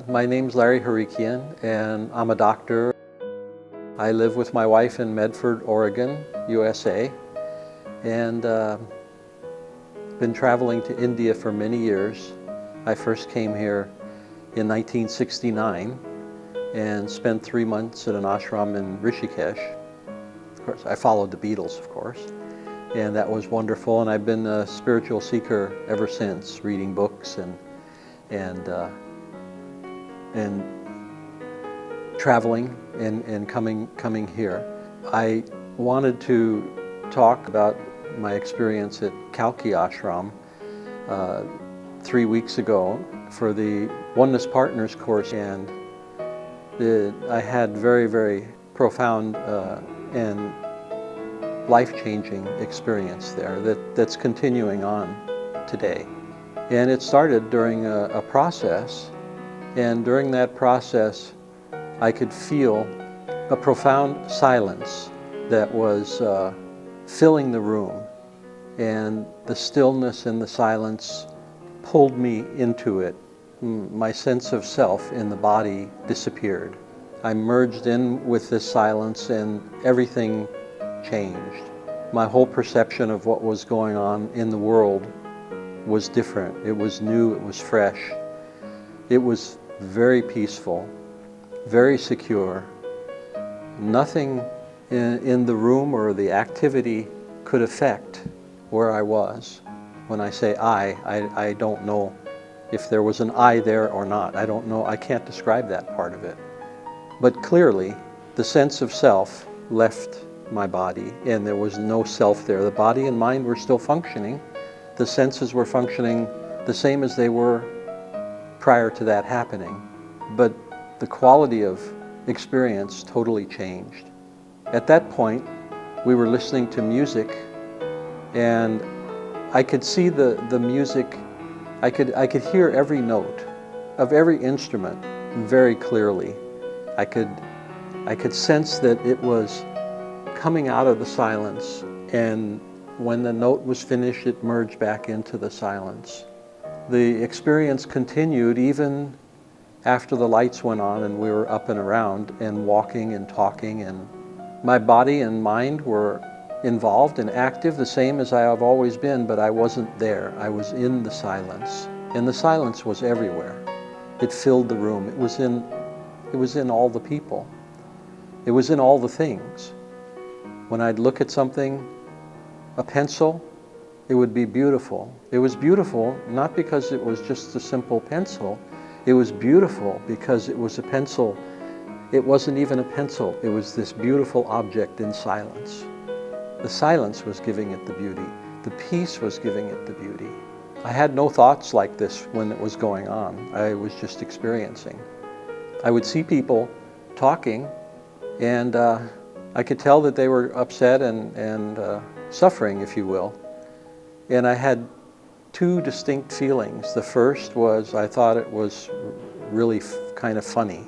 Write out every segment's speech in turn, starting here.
My name's Larry Harikian, and I'm a doctor. I live with my wife in Medford, Oregon, USA, and been traveling to India for many years. I first came here in 1969 and spent 3 months at an ashram in Rishikesh. Of course, I followed the Beatles, of course, and that was wonderful. And I've been a spiritual seeker ever since, reading books and traveling and coming here. I wanted to talk about my experience at Kalki Ashram 3 weeks ago for the Oneness Partners course, and I had very profound and life-changing experience there that's continuing on today. And it started during a process, and during that process I could feel a profound silence that was filling the room, and the stillness and the silence pulled me into it. My sense of self in the body disappeared. I merged in with this silence and everything changed. My whole perception of what was going on in the world was different. It was new, it was fresh. It was very peaceful, very secure. Nothing in the room or the activity could affect where I was. When I say I don't know if there was an I there or not. I don't know, I can't describe that part of it. But clearly, the sense of self left my body, and there was no self there. The body and mind were still functioning. The senses were functioning the same as they were prior to that happening. But the quality of experience totally changed. At that point, we were listening to music, and I could see the music. I could hear every note of every instrument very clearly. I could sense that it was coming out of the silence, and when the note was finished, it merged back into the silence. The experience continued even after the lights went on and we were up and around and walking and talking, and my body and mind were involved and active, the same as I have always been, but I wasn't there. I was in the silence, and the silence was everywhere. It filled the room. It was in all the people. It was in all the things. When I'd look at something, a pencil, it would be beautiful. It was beautiful not because it was just a simple pencil. It was beautiful because it was a pencil. It wasn't even a pencil. It was this beautiful object in silence. The silence was giving it the beauty. The peace was giving it the beauty. I had no thoughts like this when it was going on. I was just experiencing. I would see people talking, and I could tell that they were upset and suffering, if you will. And I had two distinct feelings. The first was I thought it was really kind of funny.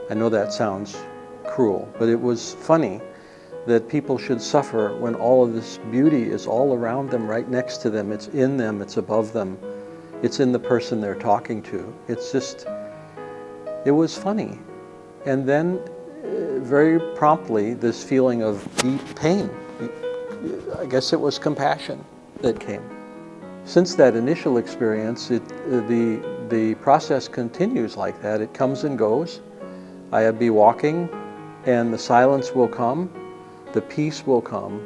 I know that sounds cruel, but it was funny that people should suffer when all of this beauty is all around them, right next to them. It's in them, it's above them, it's in the person they're talking to. It was funny. And then very promptly, this feeling of deep pain. I guess it was compassion that came. Since that initial experience, the process continues like that. It comes and goes. I'd be walking, and the silence will come, the peace will come,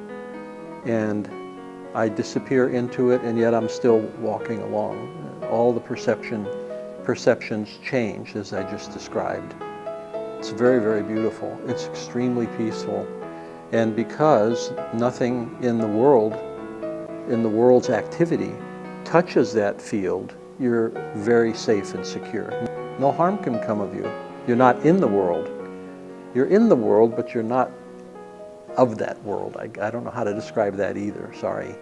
and I disappear into it, and yet I'm still walking along. All the perceptions change, as I just described. It's very beautiful. It's extremely peaceful. And because nothing in the world's activity touches that field, you're very safe and secure. No harm can come of you. You're not in the world. You're in the world, but you're not of that world. I don't know how to describe that either, sorry.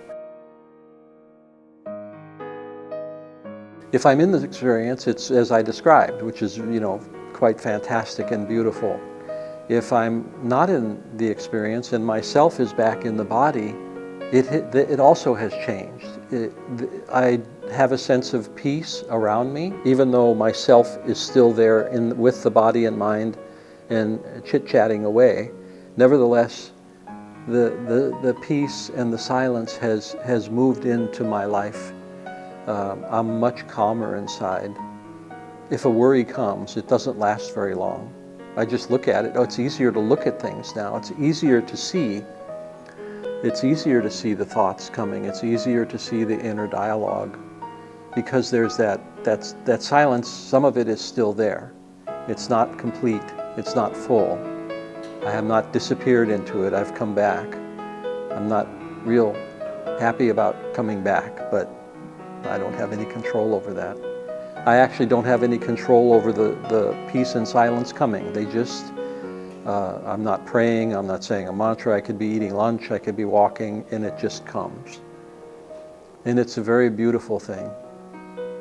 If I'm in this experience, it's as I described, which is, quite fantastic and beautiful. If I'm not in the experience and myself is back in the body, it also has changed. I have a sense of peace around me, even though myself is still there with the body and mind and chit-chatting away. Nevertheless, the peace and the silence has moved into my life. I'm much calmer inside. If a worry comes, it doesn't last very long. I just look at it. Oh, it's easier to look at things now. It's easier to see. It's easier to see the thoughts coming. It's easier to see the inner dialogue, because there's that silence. Some of it is still there. It's not complete. It's not full. I have not disappeared into it. I've come back. I'm not real happy about coming back, but I don't have any control over that. I actually don't have any control over the peace and silence coming. They just, I'm not praying, I'm not saying a mantra. I could be eating lunch, I could be walking, and it just comes. And it's a very beautiful thing.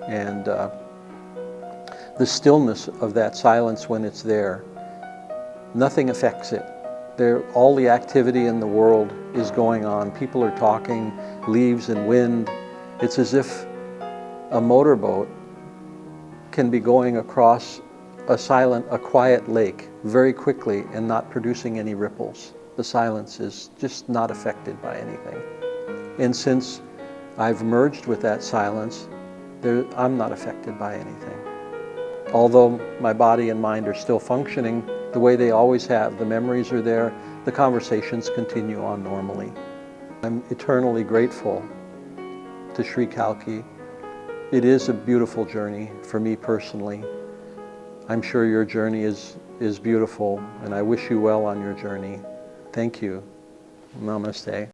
And the stillness of that silence when it's there, nothing affects it. All the activity in the world is going on. People are talking, leaves and wind. It's as if a motorboat can be going across a quiet lake very quickly and not producing any ripples. The silence is just not affected by anything. And since I've merged with that silence, I'm not affected by anything. Although my body and mind are still functioning the way they always have, the memories are there, the conversations continue on normally. I'm eternally grateful to Sri Kalki. It is a beautiful journey for me personally. I'm sure your journey is beautiful, and I wish you well on your journey. Thank you. Namaste.